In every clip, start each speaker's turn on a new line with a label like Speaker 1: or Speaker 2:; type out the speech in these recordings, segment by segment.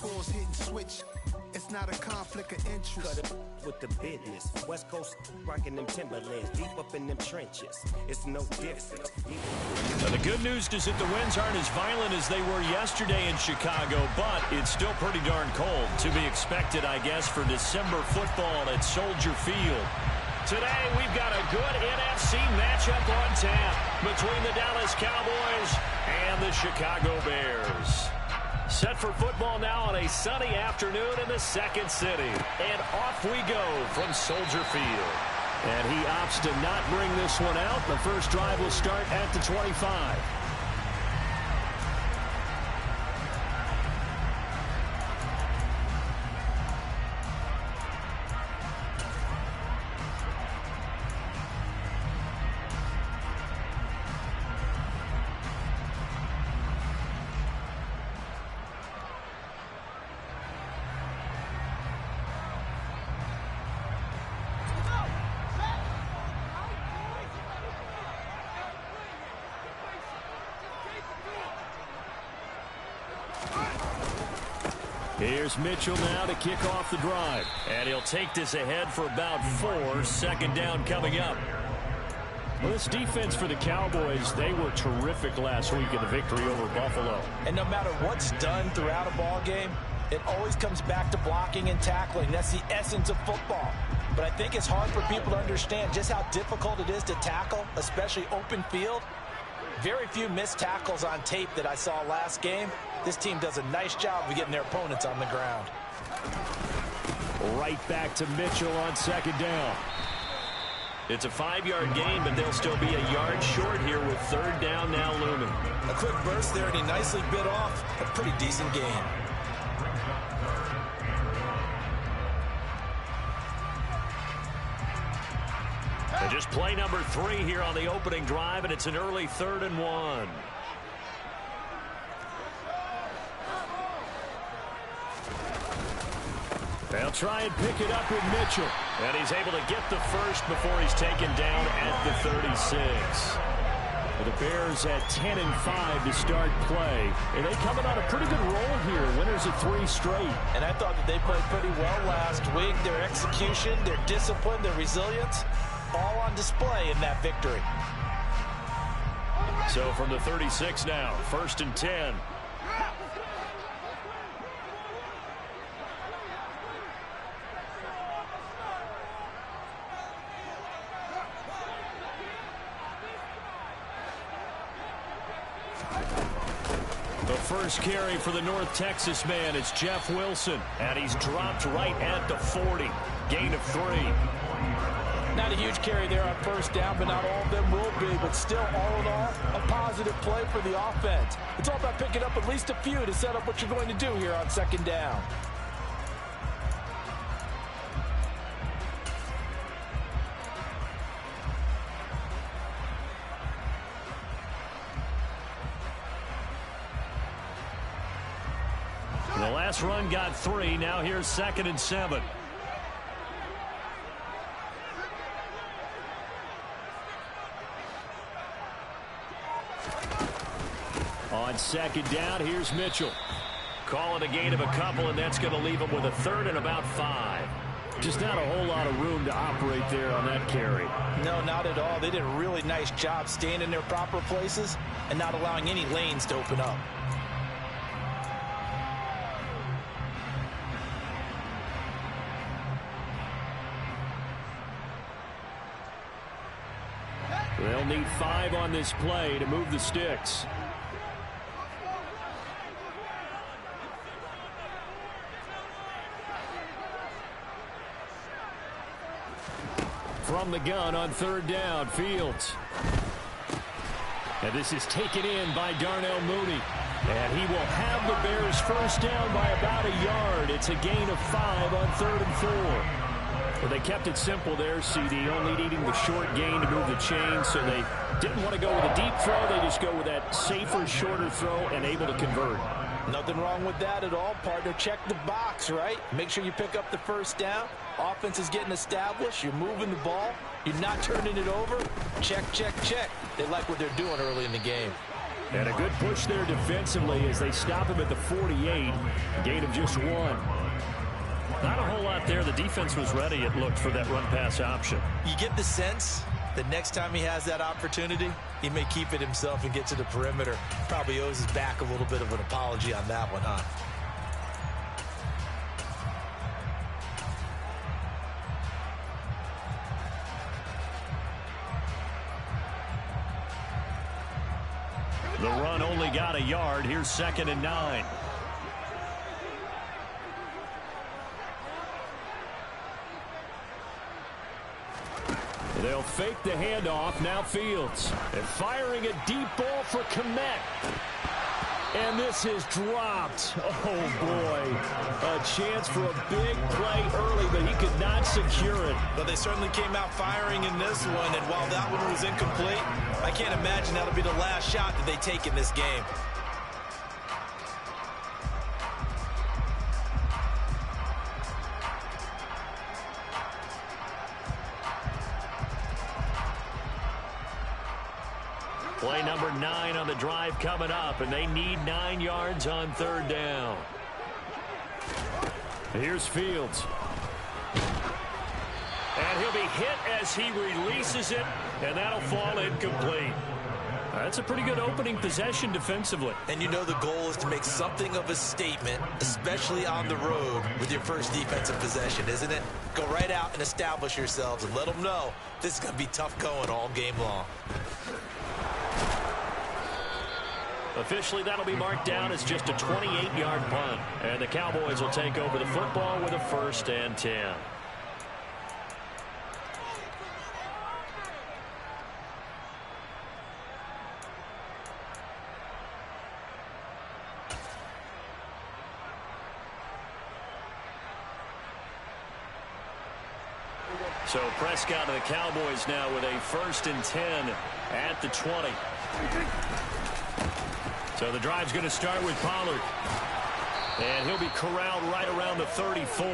Speaker 1: pause, hit and switch. It's not a conflict of interest.
Speaker 2: Cut it with the business. West Coast rocking them Timberlands, deep up in them trenches. It's no different.
Speaker 3: Now, the good news is that the winds aren't as violent as they were yesterday in Chicago, but it's still pretty darn cold. To be expected, I guess, for December football at Soldier Field. Today, we've got a good NFC matchup on tap between the Dallas Cowboys and the Chicago Bears. Set for football now on a sunny afternoon in the second city. And off we go from Soldier Field. And he opts to not bring this one out. The first drive will start at the 25. Here's Mitchell now to kick off the drive. And he'll take this ahead for about 4. Second down coming up. Well, this defense for the Cowboys, they were terrific last week in the victory over Buffalo.
Speaker 4: And no matter what's done throughout a ball game, it always comes back to blocking and tackling. That's the essence of football. But I think it's hard for people to understand just how difficult it is to tackle, especially open field. Very few missed tackles on tape that I saw last game. This team does a nice job of getting their opponents on the ground.
Speaker 3: Right back to Mitchell on second down. It's a 5-yard gain, but they'll still be a yard short here with third down now looming.
Speaker 4: A quick burst there, and he nicely bit off a pretty decent gain.
Speaker 3: And just play number 3 here on the opening drive, and it's an early 3rd and 1. They'll try and pick it up with Mitchell. And he's able to get the first before he's taken down at the 36. Well, the Bears at 10-5 to start play. And they coming on a pretty good roll here. Winners of 3 straight.
Speaker 4: And I thought that they played pretty well last week. Their execution, their discipline, their resilience, all on display in that victory.
Speaker 3: So from the 36 now, 1st and 10. First carry for the North Texas man is Jeff Wilson, and he's dropped right at the 40. Gain of 3.
Speaker 4: Not a huge carry there on first down, but not all of them will be. But still, all in all, a positive play for the offense. It's all about picking up at least a few to set up what you're going to do here on second down.
Speaker 3: The last run got 3. Now here's 2nd and 7. On second down, here's Mitchell. Call it a gain of a couple, and that's going to leave him with a 3rd and about 5. Just not a whole lot of room to operate there on that carry.
Speaker 4: No, not at all. They did a really nice job staying in their proper places and not allowing any lanes to open up.
Speaker 3: They'll need 5 on this play to move the sticks. From the gun on 3rd down, Fields. And this is taken in by Darnell Mooney. And he will have the Bears first down by about a yard. It's a gain of 5 on 3rd and 4. Well, they kept it simple there, CD, only needing the short gain to move the chain, so they didn't want to go with a deep throw. They just go with that safer, shorter throw and able to convert.
Speaker 4: Nothing wrong with that at all, partner. Check the box, right? Make sure you pick up the first down. Offense is getting established. You're moving the ball. You're not turning it over. Check, check, check. They like what they're doing early in the game.
Speaker 3: And a good push there defensively as they stop him at the 48. Gain of just 1. Not a whole lot there. The defense was ready, it looked, for that run-pass option.
Speaker 4: You get the sense that next time he has that opportunity, he may keep it himself and get to the perimeter. Probably owes his back a little bit of an apology on that one, huh?
Speaker 3: The run only got a yard. Here's 2nd and 9. They'll fake the handoff. Now Fields. And firing a deep ball for Kmet. And this is dropped. Oh, boy. A chance for a big play early, but he could not secure it.
Speaker 4: But they certainly came out firing in this one, and while that one was incomplete, I can't imagine that'll be the last shot that they take in this game.
Speaker 3: Play number 9 on the drive coming up, and they need 9 yards on 3rd down. Here's Fields. And he'll be hit as he releases it, and that'll fall incomplete. That's a pretty good opening possession defensively.
Speaker 4: And you know the goal is to make something of a statement, especially on the road with your first defensive possession, isn't it? Go right out and establish yourselves and let them know this is going to be tough going all game long.
Speaker 3: Officially, that'll be marked down as just a 28-yard punt. And the Cowboys will take over the football with a 1st and 10. So Prescott and the Cowboys now with a 1st and 10 at the 20. So the drive's going to start with Pollard. And he'll be corralled right around the 34.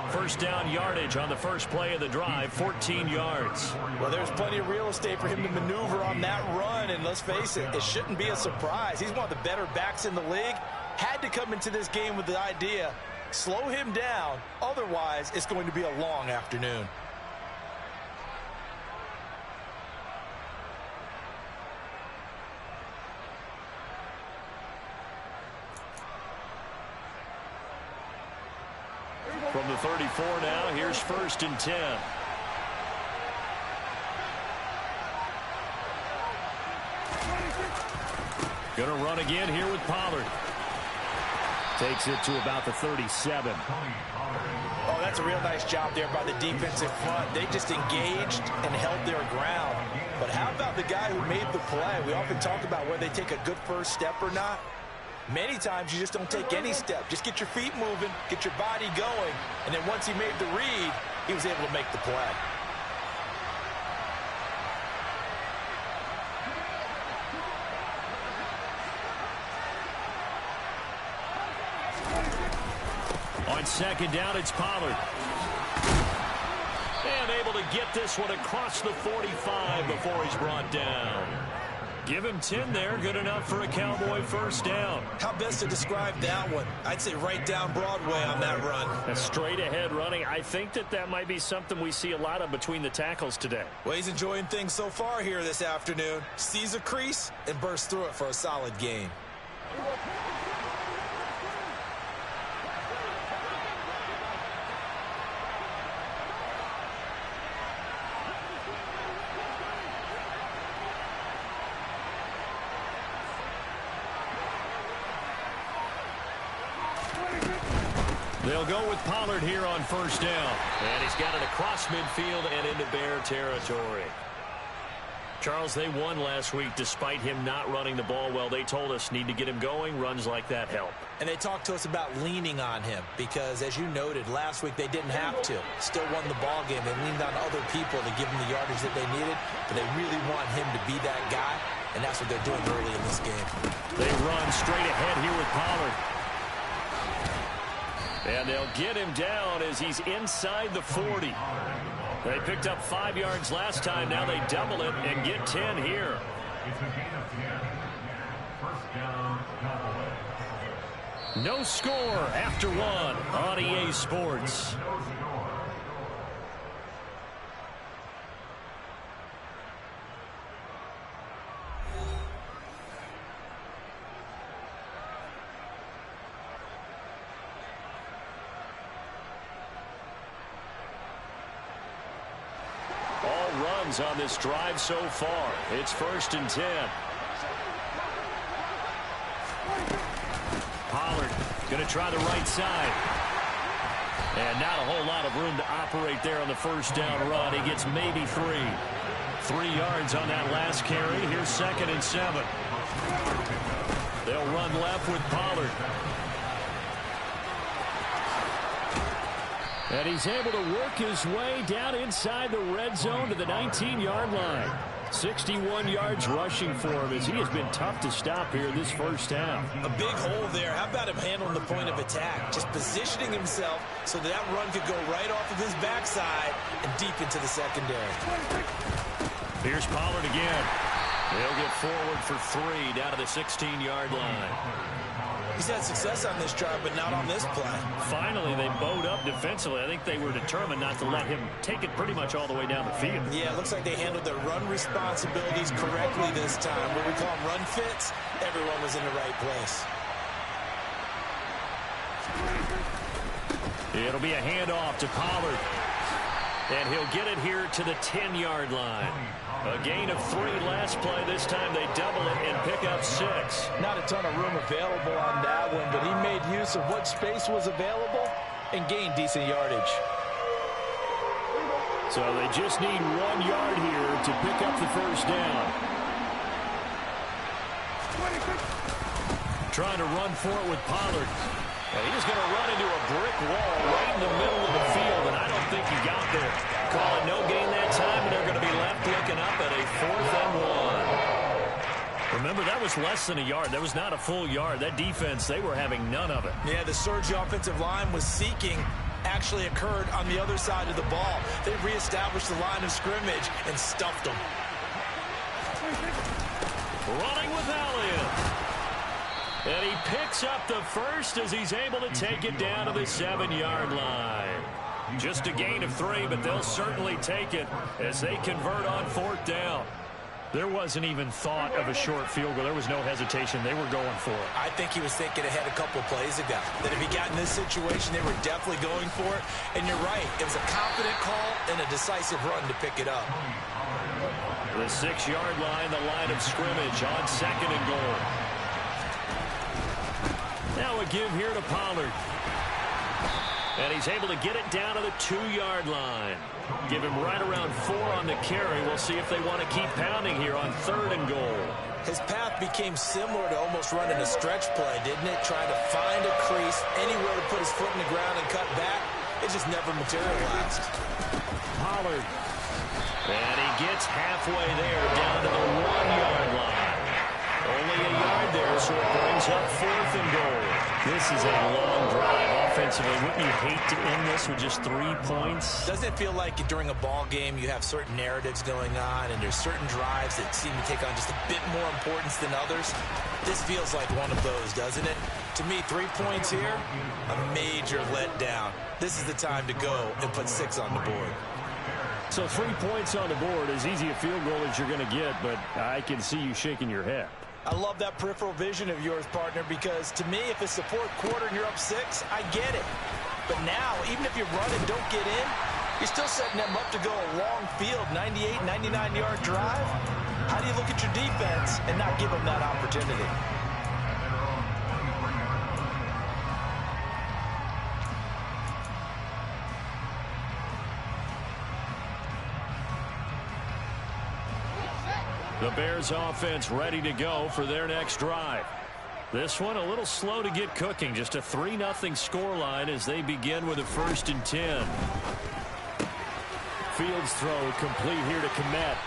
Speaker 3: 1st down yardage on the first play of the drive, 14 yards.
Speaker 4: Well, there's plenty of real estate for him to maneuver on that run. And let's face it, it shouldn't be a surprise. He's one of the better backs in the league. Had to come into this game with the idea, slow him down. Otherwise, it's going to be a long afternoon.
Speaker 3: From the 34 now, here's 1st and 10. Gonna run again here with Pollard. Takes it to about the 37.
Speaker 4: Oh, that's a real nice job there by the defensive front. They just engaged and held their ground. But how about the guy who made the play? We often talk about whether they take a good first step or not. Many times you just don't take any step. Just get your feet moving, get your body going, and then once he made the read, he was able to make the play.
Speaker 3: On 2nd down, it's Pollard. And able to get this one across the 45 before he's brought down. Give him 10 there. Good enough for a Cowboy 1st down.
Speaker 4: How best to describe that one? I'd say right down Broadway on that run.
Speaker 3: A straight ahead running. I think that might be something we see a lot of between the tackles today.
Speaker 4: Well, he's enjoying things so far here this afternoon. Sees a crease and bursts through it for a solid gain.
Speaker 3: They'll go with Pollard here on 1st down. And he's got it across midfield and into Bear territory. Charles, they won last week despite him not running the ball well. They told us need to get him going. Runs like that help.
Speaker 4: And they talked to us about leaning on him because, as you noted, last week they didn't have to. Still won the ball game. They leaned on other people to give them the yardage that they needed, but they really want him to be that guy, and that's what they're doing early in this game.
Speaker 3: They run straight ahead here with Pollard. And they'll get him down as he's inside the 40. They picked up 5 yards last time. Now they double it and get 10 here. No score after one on EA Sports. All runs on this drive so far. It's 1st and 10. Pollard going to try the right side. And not a whole lot of room to operate there on the first down run. He gets maybe 3. 3 yards on that last carry. Here's 2nd and 7. They'll run left with Pollard. And he's able to work his way down inside the red zone to the 19-yard line. 61 yards rushing for him as he has been tough to stop here this first half.
Speaker 4: A big hole there. How about him handling the point of attack? Just positioning himself so that run could go right off of his backside and deep into the secondary.
Speaker 3: Here's Pollard again. He'll get forward for 3 down to the 16-yard line.
Speaker 4: He's had success on this drive, but not on this play.
Speaker 3: Finally, they bowed up defensively. I think they were determined not to let him take it pretty much all the way down the field.
Speaker 4: Yeah, it looks like they handled their run responsibilities correctly this time. What we call them run fits, everyone was in the right place.
Speaker 3: It'll be a handoff to Pollard. And he'll get it here to the 10-yard line. A gain of 3 last play. This time they double it and pick up 6.
Speaker 4: Not a ton of room available on that one, but he made use of what space was available and gained decent yardage.
Speaker 3: So they just need 1 yard here to pick up the first down. Trying to run for it with Pollard. And he's going to run into a brick wall right in the middle of the field, and I don't think he got there. Call it no gain that time, and they're going to be left looking up at a 4th and 1. Remember, that was less than a yard. That was not a full yard. That defense, they were having none of it.
Speaker 4: Yeah, the surge offensive line was seeking actually occurred on the other side of the ball. They reestablished the line of scrimmage and stuffed them.
Speaker 3: Running with Elliott. And he picks up the first as he's able to take it down to the 7-yard line. Just a gain of 3, but they'll certainly take it as they convert on 4th down. There wasn't even thought of a short field goal. There was no hesitation. They were going for it.
Speaker 4: I think he was thinking ahead a couple plays ago. That if he got in this situation, they were definitely going for it. And you're right. It was a confident call and a decisive run to pick it up.
Speaker 3: The 6-yard line, the line of scrimmage on 2nd and goal. Now a give here to Pollard. And he's able to get it down to the 2-yard line. Give him right around 4 on the carry. We'll see if they want to keep pounding here on 3rd and goal.
Speaker 4: His path became similar to almost running a stretch play, didn't it? Trying to find a crease, anywhere to put his foot in the ground and cut back. It just never materialized.
Speaker 3: Pollard. And he gets halfway there down to the 1-yard line. Only a yard there, so it brings up 4th and goal. This is a long drive offensively. Wouldn't you hate to end this with just 3 points?
Speaker 4: Doesn't it feel like during a ball game you have certain narratives going on and there's certain drives that seem to take on just a bit more importance than others? This feels like one of those, doesn't it? To me, 3 points here, a major letdown. This is the time to go and put 6 on the board.
Speaker 3: So 3 points on the board, as easy a field goal as you're going to get, but I can see you shaking your head.
Speaker 4: I love that peripheral vision of yours, partner, because to me, if it's the 4th quarter and you're up 6, I get it. But now, even if you run and don't get in, you're still setting them up to go a long field, 98, 99-yard drive. How do you look at your defense and not give them that opportunity?
Speaker 3: The Bears offense ready to go for their next drive. This one a little slow to get cooking. Just a 3-0 scoreline as they begin with a 1st and 10. Fields throw complete here to Kmet.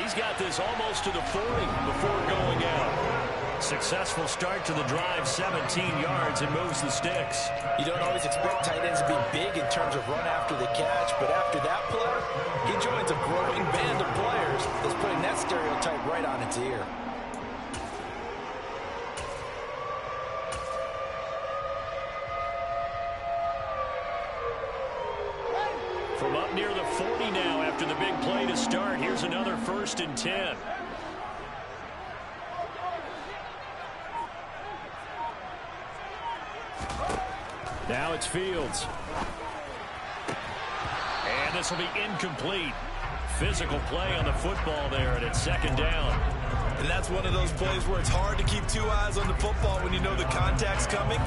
Speaker 3: He's got this almost to the 40 before going out. Successful start to the drive, 17 yards, and moves the sticks.
Speaker 4: You don't always expect tight ends to be big in terms of run after the catch, but after that play, he joins a growing band of players that's putting that stereotype right on its ear.
Speaker 3: From up near the 40 now after the big play to start. Here's another 1st and 10. Now it's Fields. And this will be incomplete. Physical play on the football there, and it's 2nd down.
Speaker 4: And that's one of those plays where it's hard to keep 2 eyes on the football when you know the contact's coming,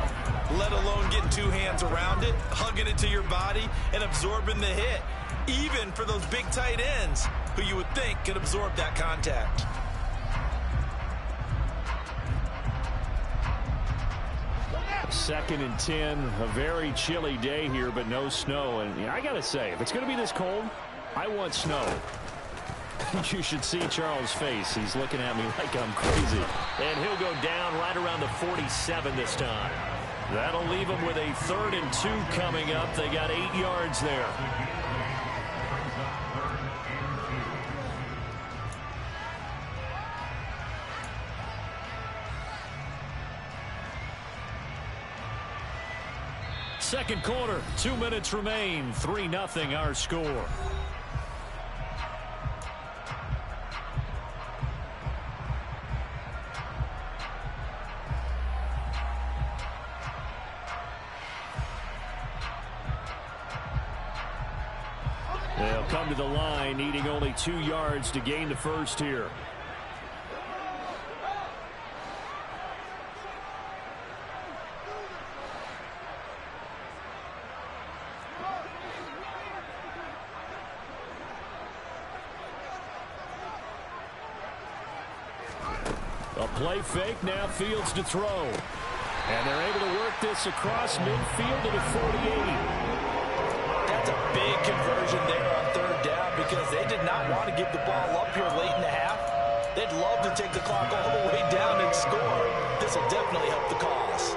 Speaker 4: let alone getting 2 hands around it, hugging it to your body, and absorbing the hit, even for those big tight ends who you would think could absorb that contact.
Speaker 3: Second and 10, a very chilly day here, but no snow. And I got to say, if it's going to be this cold, I want snow. You should see Charles' face. He's looking at me like I'm crazy. And he'll go down right around the 47 this time. That'll leave him with a 3rd and 2 coming up. They got 8 yards there. Second quarter, 2 minutes remain. 3-0 our score. They'll come to the line, needing only 2 yards to gain the first here. A play fake, now Fields to throw. And they're able to work this across midfield to the 48.
Speaker 4: That's a big conversion there on 3rd down because they did not want to give the ball up here late in the half. They'd love to take the clock all the way down and score. This will definitely help the cause.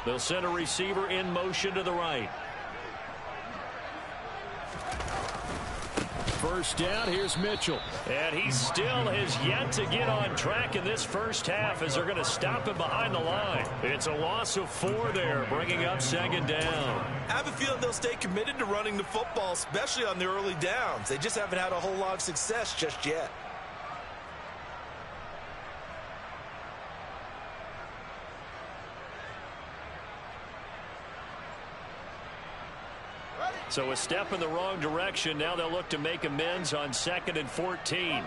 Speaker 3: They'll send a receiver in motion to the right. First down, here's Mitchell. And he still has yet to get on track in this first half as they're going to stop him behind the line. It's a loss of 4 there, bringing up 2nd down.
Speaker 4: I have a feeling they'll stay committed to running the football, especially on the early downs. They just haven't had a whole lot of success just yet.
Speaker 3: So a step in the wrong direction. Now they'll look to make amends on 2nd and 14.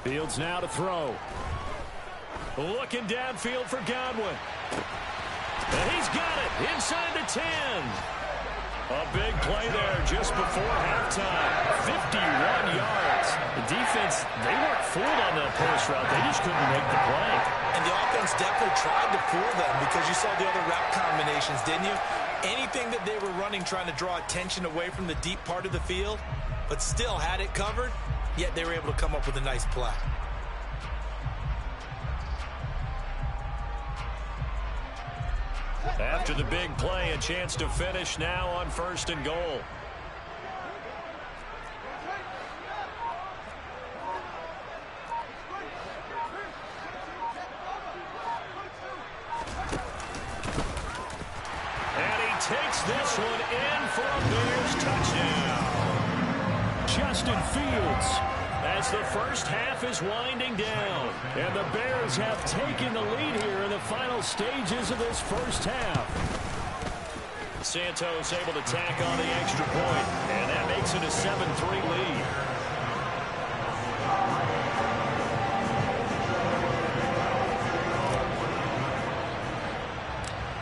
Speaker 3: Fields now to throw. Looking downfield for Godwin. And he's got it inside the 10. A big play there just before halftime. 51 yards. The defense, they weren't fooled on that post route. They just couldn't make the play.
Speaker 4: And the offense definitely tried to fool them because you saw the other route combinations, didn't you? Anything that they were running trying to draw attention away from the deep part of the field, but still had it covered, yet they were able to come up with a nice play.
Speaker 3: After the big play, a chance to finish now on 1st and goal. And he takes this one in for a Bears touchdown. Justin Fields, as the first half is winding down. And the Bears have taken the lead here in the final stages of this first half. Santos able to tack on the extra point, and that makes it a 7-3 lead.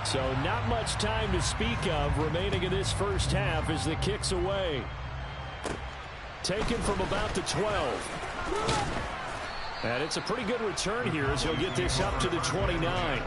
Speaker 3: So not much time to speak of remaining in this first half as the kick's away. Taken from about the 12. And it's a pretty good return here as he'll get this up to the 29.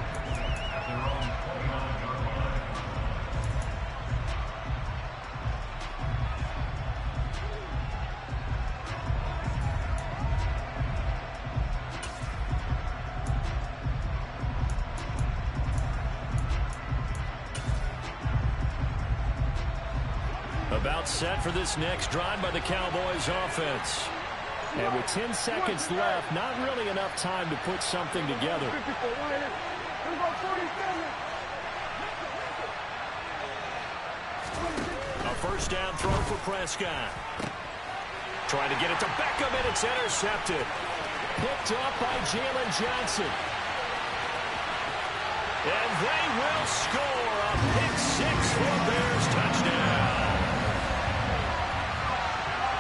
Speaker 3: About set for this next drive by the Cowboys offense.
Speaker 5: And with 10 seconds left, not really enough time to put something together.
Speaker 3: A first down throw for Prescott. Trying to get it to Beckham, and it's intercepted.
Speaker 5: Picked up by Jalen Johnson.
Speaker 3: And they will score a pick six for a Bears touchdown.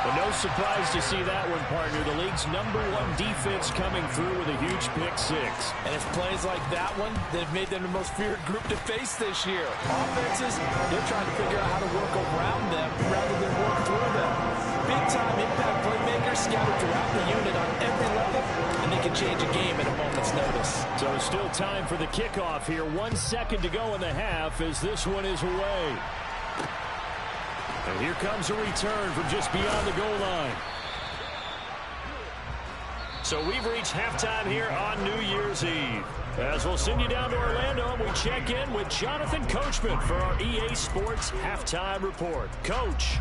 Speaker 5: But no surprise to see that one, partner. The league's #1 defense coming through with a huge pick six.
Speaker 4: And it's plays like that one that have made them the most feared group to face this year. Offenses, they're trying to figure out how to work around them rather than work through them. Big-time impact playmakers scattered throughout the unit on every level, and they can change a game at a moment's notice.
Speaker 5: So still time for the kickoff here. 1 second to go in the half as this one is away.
Speaker 3: And here comes a return from just beyond the goal line. So we've reached halftime here on New Year's Eve. As we'll send you down to Orlando, and we check in with Jonathan Coachman for our EA Sports Halftime Report. Coach.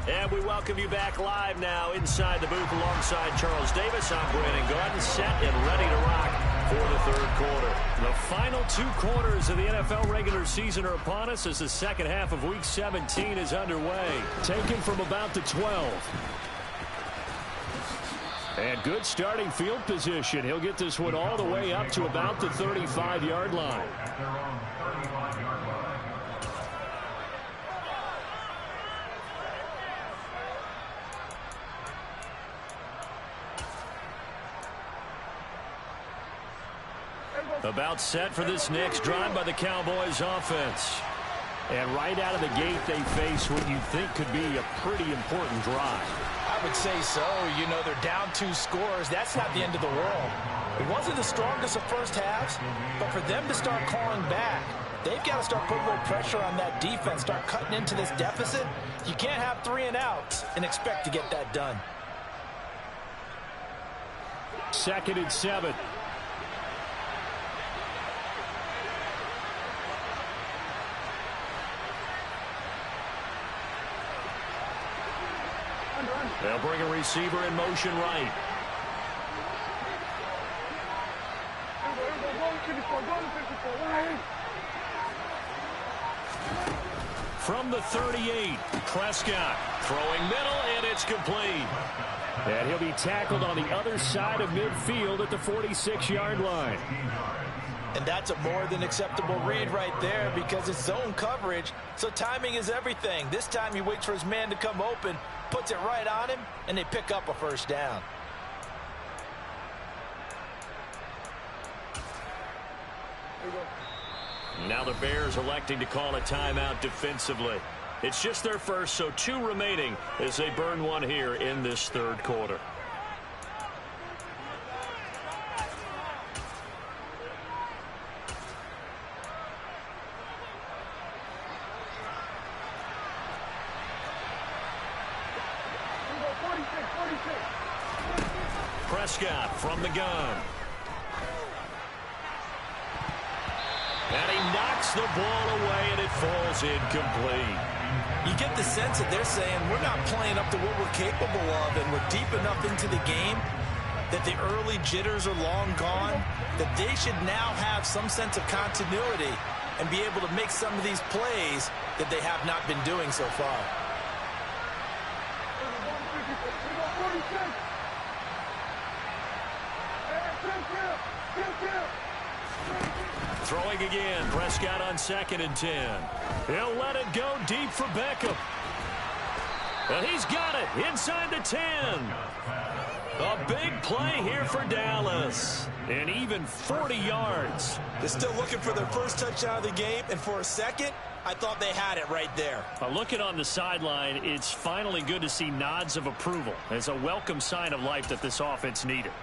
Speaker 3: And we welcome you back live now inside the booth alongside Charles Davis. I'm Brandon Gaudin, set and ready to rock for the third quarter. The final 2 quarters of the NFL regular season are upon us as the second half of Week 17 is underway.
Speaker 5: Taken from about the 12. And good starting field position. He'll get this one all the way up to about the 35-yard line.
Speaker 3: About set for this next drive by the Cowboys offense.
Speaker 5: And right out of the gate, they face what you think could be a pretty important drive.
Speaker 4: I would say so. You know, they're down 2 scores. That's not the end of the world. It wasn't the strongest of first halves, but for them to start clawing back, they've got to start putting a little pressure on that defense, start cutting into this deficit. You can't have 3 and outs and expect to get that done.
Speaker 5: 2nd and 7.
Speaker 3: They'll bring a receiver in motion right. From the 38, Prescott throwing middle, and it's complete.
Speaker 5: And he'll be tackled on the other side of midfield at the 46-yard line.
Speaker 4: And that's a more than acceptable read right there because it's zone coverage, so timing is everything. This time he waits for his man to come open, puts it right on him, and they pick up a first down.
Speaker 3: Now the Bears electing to call a timeout defensively. It's just their first, so 2 remaining as they burn one here in this third quarter. Prescott from the gun. And he knocks the ball away, and it falls incomplete.
Speaker 4: You get the sense that they're saying we're not playing up to what we're capable of, and we're deep enough into the game that the early jitters are long gone, that they should now have some sense of continuity and be able to make some of these plays that they have not been doing so far.
Speaker 3: Throwing again, Prescott on 2nd and 10. He'll let it go deep for Beckham. And he's got it inside the 10. A big play here for Dallas. And even 40 yards.
Speaker 4: They're still looking for their first touchdown of the game, and for a second, I thought they had it right there.
Speaker 5: Looking on the sideline, it's finally good to see nods of approval. It's a welcome sign of life that this offense needed.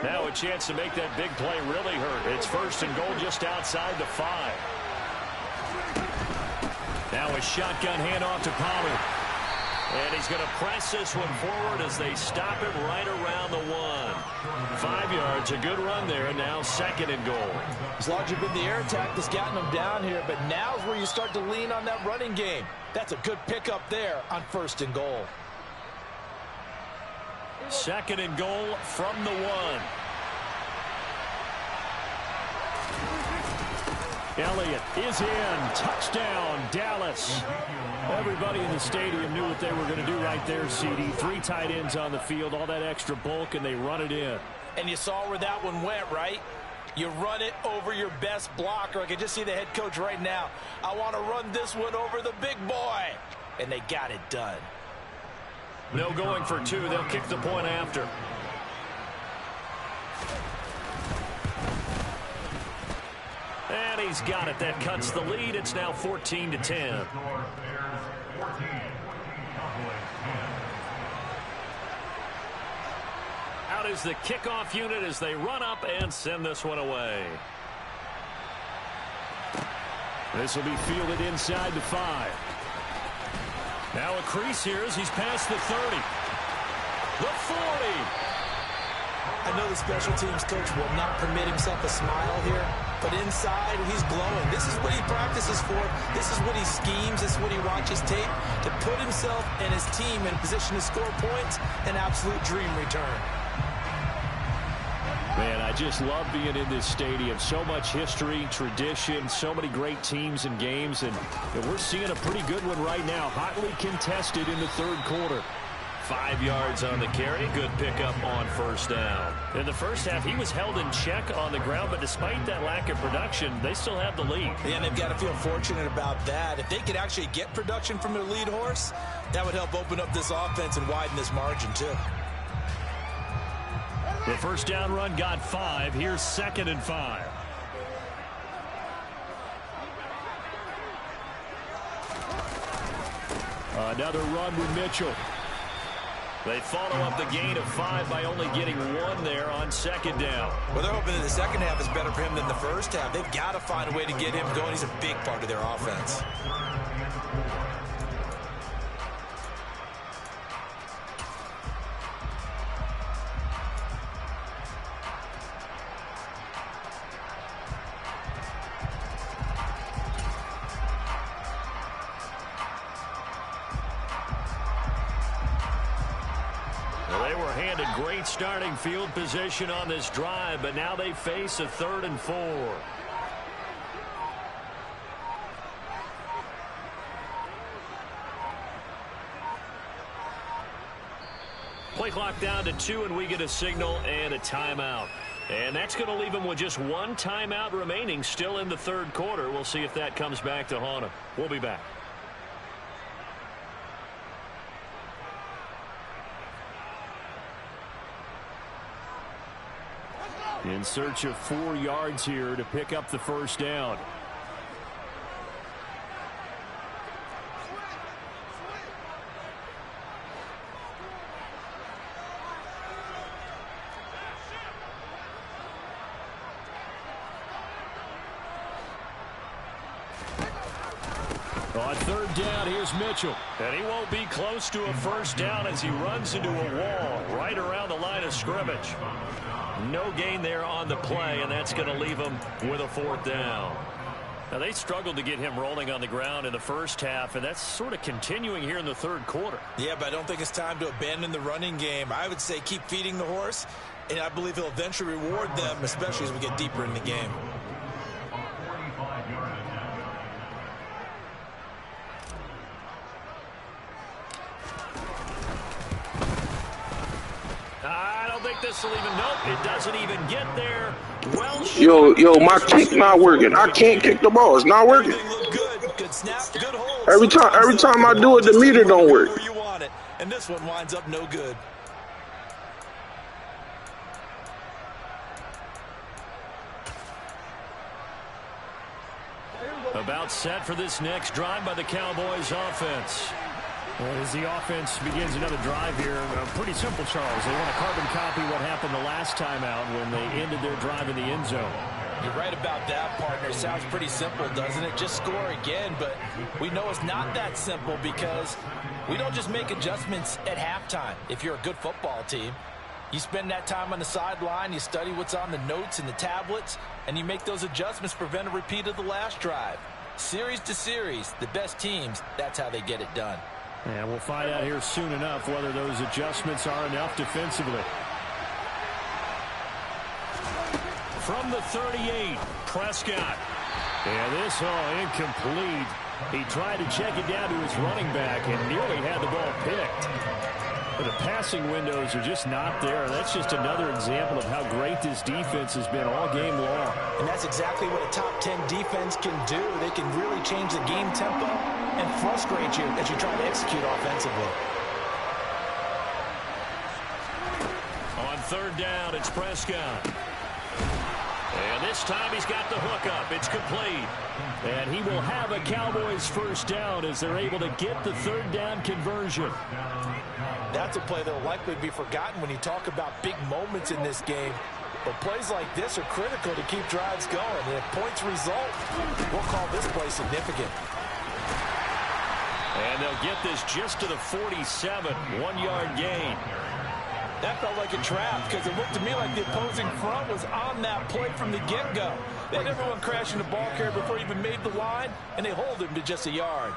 Speaker 3: Now a chance to make that big play really hurt. It's 1st and goal just outside the 5.
Speaker 5: Now a shotgun handoff to Pollard. And he's going to press this one forward as they stop it right around the 1. 5 yards, a good run there, and now 2nd and goal.
Speaker 4: As long as you've been the air attack that's gotten them down here, but now's where you start to lean on that running game. That's a good pickup there on 1st and goal.
Speaker 5: 2nd and goal from the 1. Elliott is in. Touchdown, Dallas. Everybody in the stadium knew what they were going to do right there, CD. 3 tight ends on the field, all that extra bulk, and they run it in.
Speaker 4: And you saw where that one went, right? You run it over your best blocker. I can just see the head coach right now. I want to run this one over the big boy. And they got it done.
Speaker 5: No going for 2. They'll kick the point after. And he's got it. That cuts the lead. It's now 14-10. Out is the kickoff unit as they run up and send this one away. This will be fielded inside the 5. Now a crease here as he's past the 30. The 40.
Speaker 4: I know the special teams coach will not permit himself a smile here, but inside he's glowing. This is what he practices for. This is what he schemes. This is what he watches tape to put himself and his team in position to score points. An absolute dream return.
Speaker 5: Man, I just love being in this stadium. So much history, tradition, so many great teams and games, and we're seeing a pretty good one right now. Hotly contested in the 3rd quarter. 5 yards on the carry. Good pickup on 1st down. In the first half, he was held in check on the ground, but despite that lack of production, they still have the lead.
Speaker 4: Yeah, and they've got to feel fortunate about that. If they could actually get production from their lead horse, that would help open up this offense and widen this margin, too.
Speaker 5: The 1st down run got 5. Here's 2nd and 5. Another run with Mitchell. They follow up the gain of 5 by only getting 1 there on 2nd down.
Speaker 4: Well, they're hoping that the 2nd half is better for him than the 1st half. They've got to find a way to get him going. He's a big part of their offense.
Speaker 5: Great starting field position on this drive, but now they face a 3rd and 4. Play clock down to 2, and we get a signal and a timeout. And that's going to leave them with just 1 timeout remaining still in the 3rd quarter. We'll see if that comes back to haunt them. We'll be back. In search of 4 yards here to pick up the 1st down. On 3rd down, here's Mitchell. And he won't be close to a 1st down as he runs into a wall right around the line of scrimmage. No gain there on the play, and that's going to leave him with a 4th down. Now, they struggled to get him rolling on the ground in the 1st half, and that's sort of continuing here in the 3rd quarter.
Speaker 4: Yeah, but I don't think it's time to abandon the running game. I would say keep feeding the horse, and I believe he'll eventually reward them, especially as we get deeper in the game.
Speaker 5: This will even, nope, it doesn't even get there. Well,
Speaker 6: yo, my kick not working. I can't kick the ball. It's not working.
Speaker 4: Good snap, good hold.
Speaker 6: Every time I do it, the meter don't work.
Speaker 4: You want it, and this one winds up no good.
Speaker 5: About set for this next drive by the Cowboys offense. As the offense begins another drive here, pretty simple, Charles. They want to carbon copy what happened the last time out when they ended their drive in the end zone.
Speaker 4: You're right about that, partner. Sounds pretty simple, doesn't it? Just score again, but we know it's not that simple because we don't just make adjustments at halftime. If you're a good football team, you spend that time on the sideline, you study what's on the notes and the tablets, and you make those adjustments to prevent a repeat of the last drive. Series to series, the best teams, that's how they get it done.
Speaker 3: And we'll find out here soon enough whether those adjustments are enough defensively. From the 38, Prescott. And this incomplete. He tried to check it down to his running back and nearly had the ball picked. But the passing windows are just not there. That's just another example of how great this defense has been all game long.
Speaker 4: And that's exactly what a top 10 defense can do. They can really change the game tempo and frustrate you as you try to execute offensively.
Speaker 3: On third down, it's Prescott. And this time he's got the hook up. It's complete. And he will have a Cowboys first down as they're able to get the third down conversion.
Speaker 4: That's a play that will likely be forgotten when you talk about big moments in this game. But plays like this are critical to keep drives going. And if points result, we'll call this play significant.
Speaker 3: And they'll get this just to the 47, 1-yard gain.
Speaker 4: That felt like a trap because it looked to me like the opposing front was on that play from the get-go. They had everyone crashing the ball carrier before he even made the line, and they hold him to just a yard.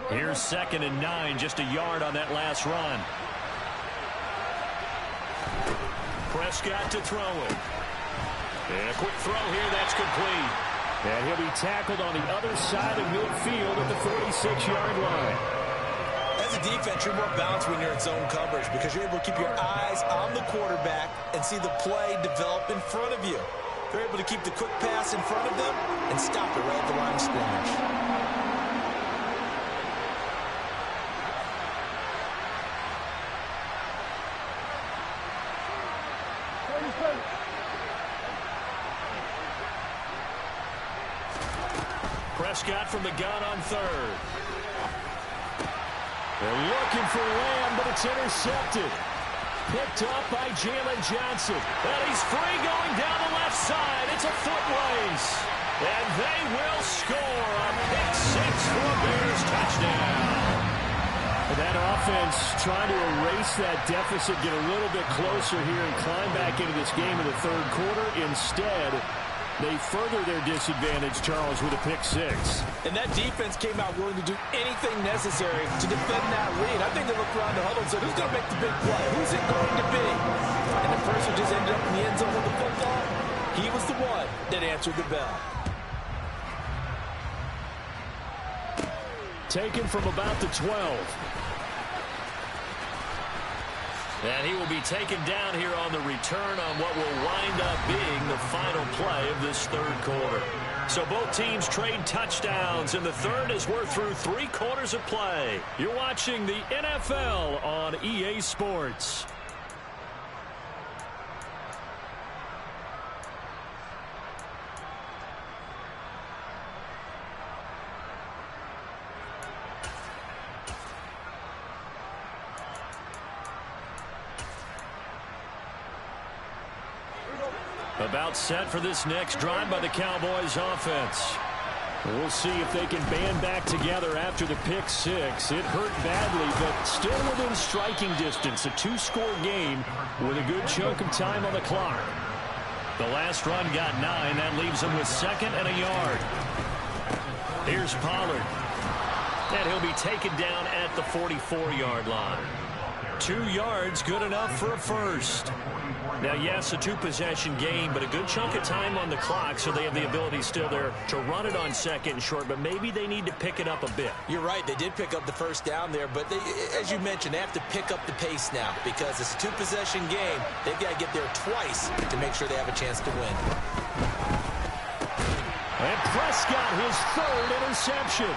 Speaker 3: Here's 2nd and 9, just a yard on that last run. Prescott to throw it. And a quick throw here, that's complete. And he'll be tackled on the other side of midfield at the 46-yard line.
Speaker 4: As a defense, you're more balanced when you're in zone coverage because you're able to keep your eyes on the quarterback and see the play develop in front of you. They're able to keep the quick pass in front of them and stop it right at the line of scrimmage.
Speaker 3: Prescott from the gun on third. They're looking for Lamb, but it's intercepted. Picked up by Jalen Johnson. And he's free going down the left side. It's a foot race. And they will score a pick six for a Bears touchdown. And that offense trying to erase that deficit, get a little bit closer here and climb back into this game in the third quarter. Instead, they further their disadvantage, Charles, with a pick six.
Speaker 4: And that defense came out willing to do anything necessary to defend that lead. I think they looked around the huddle and said, who's going to make the big play? Who's it going to be? And the person who just ended up in the end zone with the football, he was the one that answered the bell.
Speaker 3: Taken from about the 12. And he will be taken down here on the return on what will wind up being the final play of this third quarter. So both teams trade touchdowns, and the third as we're through 3 quarters of play. You're watching the NFL on EA Sports. About set for this next drive by the Cowboys offense. We'll see if they can band back together after the pick six. It hurt badly, but still within striking distance. A 2-score game with a good chunk of time on the clock. The last run got 9. That leaves them with 2nd and a yard. Here's Pollard. And he'll be taken down at the 44-yard line. 2 yards, good enough for a first. Now, yes, a 2-possession game, but a good chunk of time on the clock, so they have the ability still there to run it on 2nd and short, but maybe they need to pick it up a bit.
Speaker 4: You're right. They did pick up the first down there, but they, as you mentioned, they have to pick up the pace now because it's a 2-possession game. They've got to get there twice to make sure they have a chance to win.
Speaker 3: And Prescott, his 3rd interception.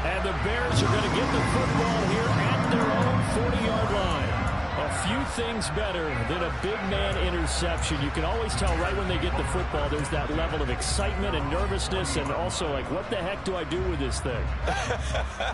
Speaker 3: And the Bears are going to get the football here at their own 40-yard line. A few things better than a big man interception. You can always tell right when they get the football, there's that level of excitement and nervousness and also like, what the heck do I do with this thing?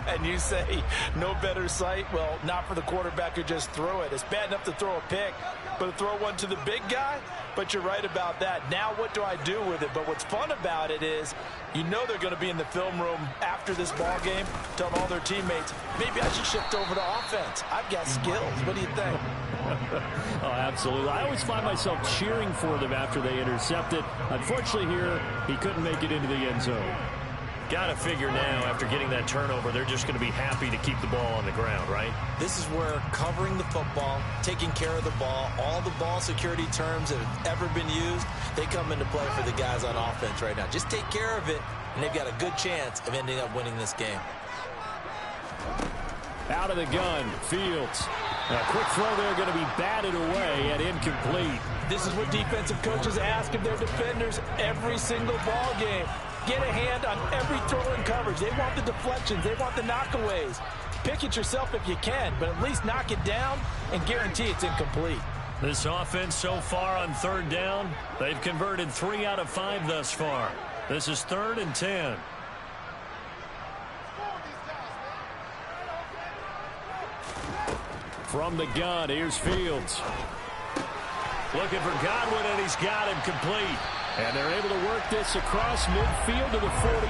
Speaker 4: And you say, no better sight? Well, not for the quarterback who just threw it. It's bad enough to throw a pick, but to throw one to the big guy. But you're right about that. Now what do I do with it? But what's fun about it is you know they're going to be in the film room after this ball game telling all their teammates, maybe I should shift over to offense. I've got skills. What do you think?
Speaker 5: Oh, absolutely. I always find myself cheering for them after they intercept it. Unfortunately here, he couldn't make it into the end zone.
Speaker 3: Got to figure now, after getting that turnover, they're just going to be happy to keep the ball on the ground, right?
Speaker 4: This is where covering the football, taking care of the ball, all the ball security terms that have ever been used, they come into play for the guys on offense right now. Just take care of it, and they've got a good chance of ending up winning this game.
Speaker 5: Out of the gun, Fields. A quick throw there going to be batted away and incomplete.
Speaker 4: This is what defensive coaches ask of their defenders every single ball game. Get a hand on every throw in coverage. They want the deflections. They want the knockaways. Pick it yourself if you can, but at least knock it down and guarantee it's incomplete.
Speaker 3: This offense so far on third down, they've converted 3 out of 5 thus far. This is 3rd and 10.
Speaker 5: From the gun, here's Fields.
Speaker 3: Looking for Godwin, and he's got him complete.
Speaker 5: And they're able to work this across midfield to the 48.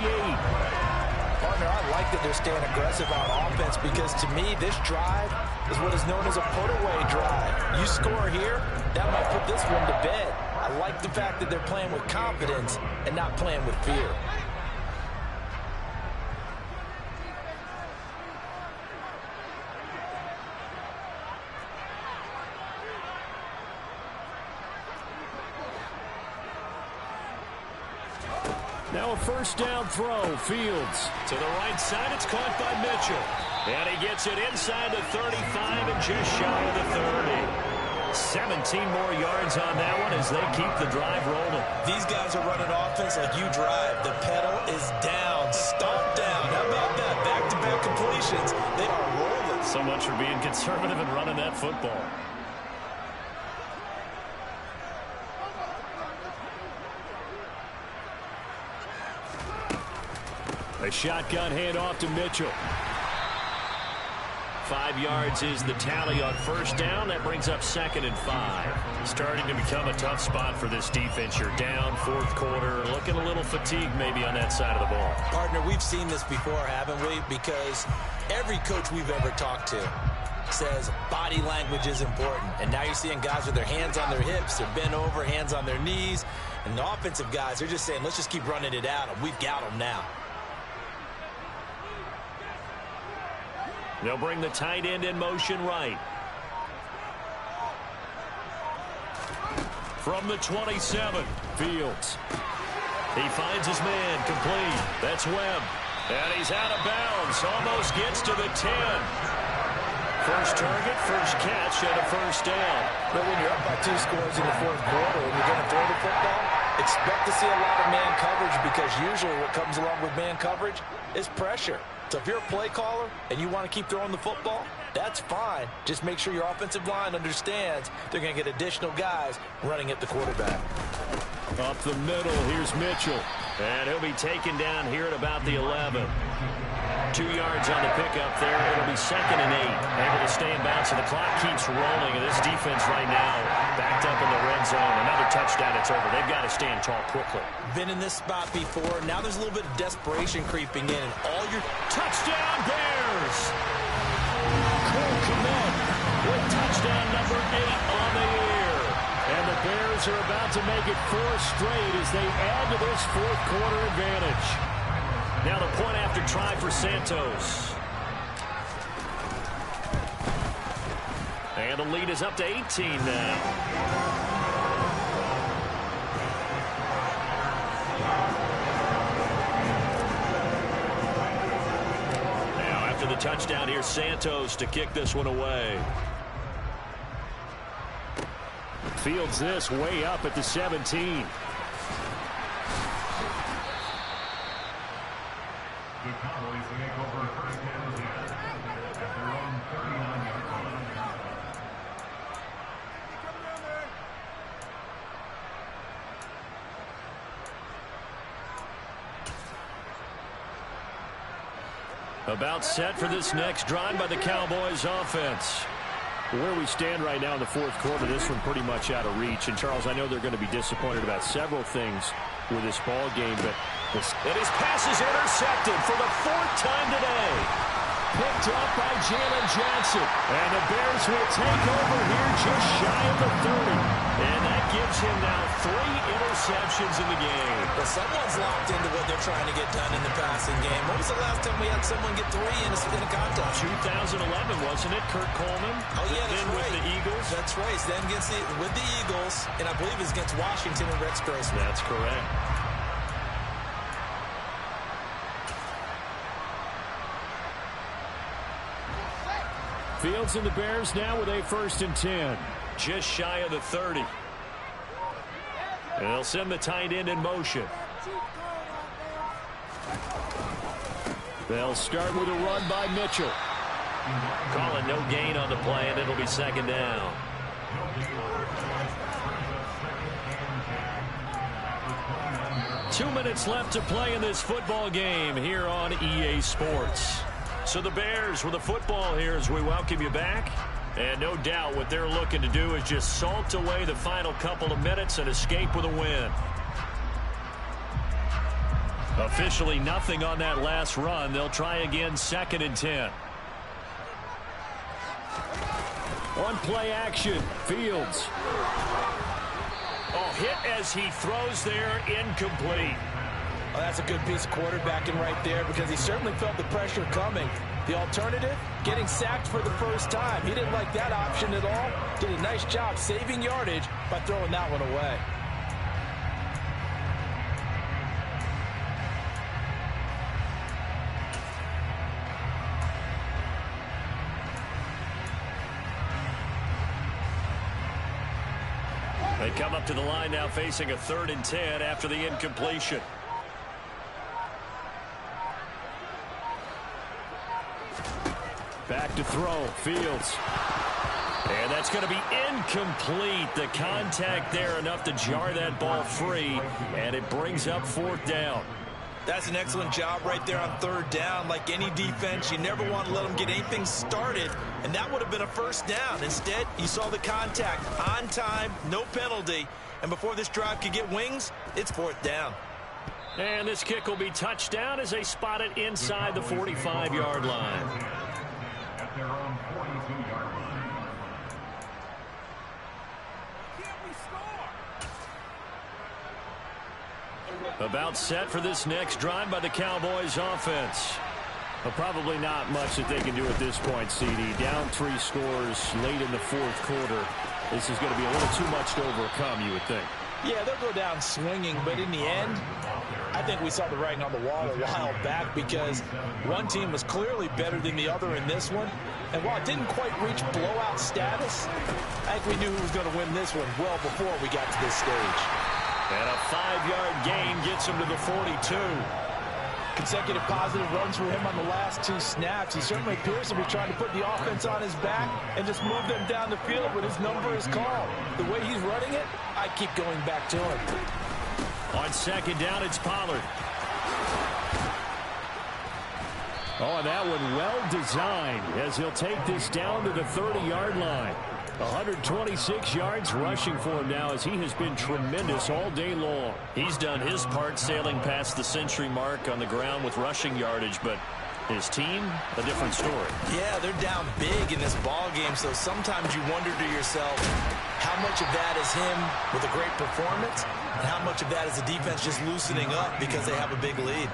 Speaker 4: Partner, I like that they're staying aggressive on offense because to me, this drive is what is known as a put-away drive. You score here, that might put this one to bed. I like the fact that they're playing with confidence and not playing with fear.
Speaker 5: Now a first down throw, Fields.
Speaker 3: To the right side, it's caught by Mitchell. And he gets it inside the 35 and just shy of the 30. 17 more yards on that one as they keep the drive rolling.
Speaker 4: These guys are running offense like you drive. The pedal is down, stomp down. How about that? Back-to-back completions. They are rolling.
Speaker 3: So much for being conservative and running that football.
Speaker 5: A shotgun handoff to Mitchell.
Speaker 3: 5 yards is the tally on first down. That brings up 2nd and 5. Starting to become a tough spot for this defense. You're down 4th quarter. Looking a little fatigued maybe on that side of the ball.
Speaker 4: Partner, we've seen this before, haven't we? Because every coach we've ever talked to says body language is important. And now you're seeing guys with their hands on their hips. They're bent over, hands on their knees. And the offensive guys, they're just saying, let's just keep running it out. And we've got them now.
Speaker 3: They'll bring the tight end in motion right. From the 27,
Speaker 5: Fields.
Speaker 3: He finds his man, complete. That's Webb. And he's out of bounds. Almost gets to the 10. First target, first catch, and a first down.
Speaker 4: But when you're up by 2 scores in the 4th quarter and you're going to throw the football, expect to see a lot of man coverage because usually what comes along with man coverage is pressure. So if you're a play caller and you want to keep throwing the football, that's fine. Just make sure your offensive line understands they're going to get additional guys running at the quarterback.
Speaker 5: Up the middle, here's Mitchell.
Speaker 3: And he'll be taken down here at about the 11. 2 yards on the pickup there. It'll be 2nd and 8. Able to stay in bounds, and the clock keeps rolling. And this defense right now backed up in the red zone. Another touchdown, it's over. They've got to stand tall quickly.
Speaker 4: Been in this spot before. Now there's a little bit of desperation creeping in. And all your
Speaker 3: touchdown Bears! Cole Kmet with touchdown number 8 on the year.
Speaker 5: And the Bears are about to make it 4 straight as they add to this 4th quarter advantage.
Speaker 3: Now the point after try for Santos. And the lead is up to 18 now. Now after the touchdown, here's Santos to kick this one away.
Speaker 5: Fields this way up at the 17.
Speaker 7: The Cowboys make over first down at their own 39-yard line.
Speaker 3: About set for this next drive by the Cowboys offense. Where we stand right now in the fourth quarter, this one pretty much out of reach. And, Charles, I know they're going to be disappointed about several things with this ball game, but
Speaker 5: and his pass is intercepted for the fourth time today.
Speaker 3: Picked up by Jalen Johnson. And the Bears will take over here just shy of the 30.
Speaker 5: And that gives him now 3 interceptions in the game.
Speaker 4: But someone's locked into what they're trying to get done in the passing game. When was the last time we had someone get 3 in a contest?
Speaker 3: 2011, wasn't it? Kurt Coleman.
Speaker 4: Oh, yeah, that's right.
Speaker 3: With the Eagles.
Speaker 4: That's right. Then with the Eagles, and I believe it's against Washington and Rex Grossman.
Speaker 3: That's correct. Fields and the Bears now with a 1st and 10.
Speaker 5: Just shy of the 30.
Speaker 3: And they'll send the tight end in motion. They'll start with a run by Mitchell.
Speaker 5: Calling no gain on the play, and it'll be 2nd down. Two minutes left to play in this football game here on EA Sports. So the Bears with the football here as we welcome you back. And no doubt what they're looking to do is just salt away the final couple of minutes and escape with a win. Officially nothing on that last run. They'll try again 2nd and 10.
Speaker 3: On play action, Fields.
Speaker 5: Oh, hit as he throws there, incomplete.
Speaker 4: Oh, that's a good piece of quarterbacking right there because he certainly felt the pressure coming. The alternative, getting sacked for the first time. He didn't like that option at all. Did a nice job saving yardage by throwing that one away.
Speaker 5: They come up to the line now facing a 3rd and 10 after the incompletion.
Speaker 3: Back to throw, Fields.
Speaker 5: And that's going to be incomplete. The contact there enough to jar that ball free, and it brings up 4th down.
Speaker 4: That's an excellent job right there on 3rd down. Like any defense, you never want to let them get anything started, and that would have been a 1st down. Instead, you saw the contact on time, no penalty, and before this drive could get wings, it's 4th down.
Speaker 5: And this kick will be touchdown as they spot it inside the 45-yard line.
Speaker 7: At their own 42-yard line.
Speaker 5: About set for this next drive by the Cowboys offense.
Speaker 3: Well, probably not much that they can do at this point, CD. Down 3 scores late in the fourth quarter. This is going to be a little too much to overcome, you would think.
Speaker 4: Yeah, they'll go down swinging, but in the end, I think we saw the writing on the wall a while back because one team was clearly better than the other in this one. And while it didn't quite reach blowout status, I think we knew who was going to win this one well before we got to this stage.
Speaker 5: And a 5-yard gain gets him to the 42.
Speaker 4: Consecutive positive runs for him on the last 2 snaps. He certainly appears to be trying to put the offense on his back and just move them down the field when his number is called. The way he's running it, I keep going back to him.
Speaker 5: On 2nd down, it's Pollard.
Speaker 3: Oh, and that one well designed as he'll take this down to the 30-yard line. 126 yards rushing for him now as he has been tremendous all day long.
Speaker 5: He's done his part sailing past the century mark on the ground with rushing yardage, but his team, a different story.
Speaker 4: Yeah, they're down big in this ball game, so sometimes you wonder to yourself how much of that is him with a great performance and how much of that is the defense just loosening up because they have a big lead.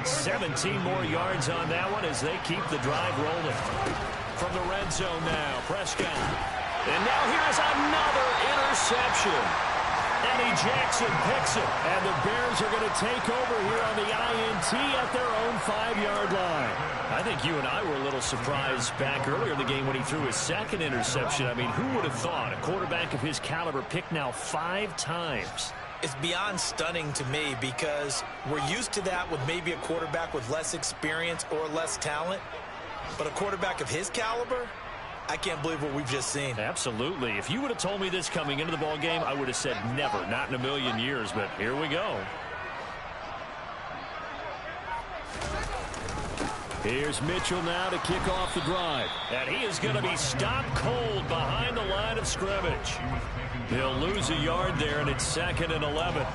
Speaker 5: 17 more yards on that one as they keep the drive rolling. From the red zone now, Prescott. And now here's another interception. Eddie Jackson picks it.
Speaker 3: And the Bears are going to take over here on the INT at their own 5-yard line.
Speaker 5: I think you and I were a little surprised back earlier in the game when he threw his 2nd interception. I mean, who would have thought a quarterback of his caliber picked now 5 times?
Speaker 4: It's beyond stunning to me because we're used to that with maybe a quarterback with less experience or less talent. But a quarterback of his caliber, I can't believe what we've just seen.
Speaker 5: Absolutely. If you would have told me this coming into the ball game, I would have said never, not in a million years. But here we go. Here's Mitchell now to kick off the drive.
Speaker 3: And he is going to be stopped cold behind the line of scrimmage. He'll lose a yard there, and it's 2nd and 11.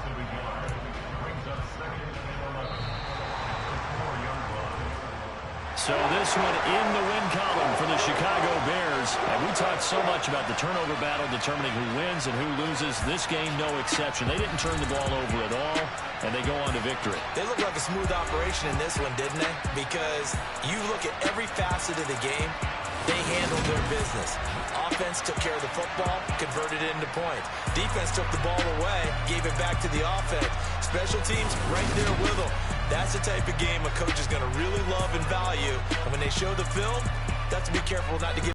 Speaker 3: So this one in the win column for the Chicago Bears. And we talked so much about the turnover battle determining who wins and who loses. This game, no exception. They didn't turn the ball over at all, and they go on to victory.
Speaker 4: They look like a smooth operation in this one, didn't they? Because you look at every facet of the game, they handled their business. Offense took care of the football, converted it into points. Defense took the ball away, gave it back to the offense. Special teams right there with them. That's the type of game a coach is going to really love and value. And when they show the film, you have to be careful not to give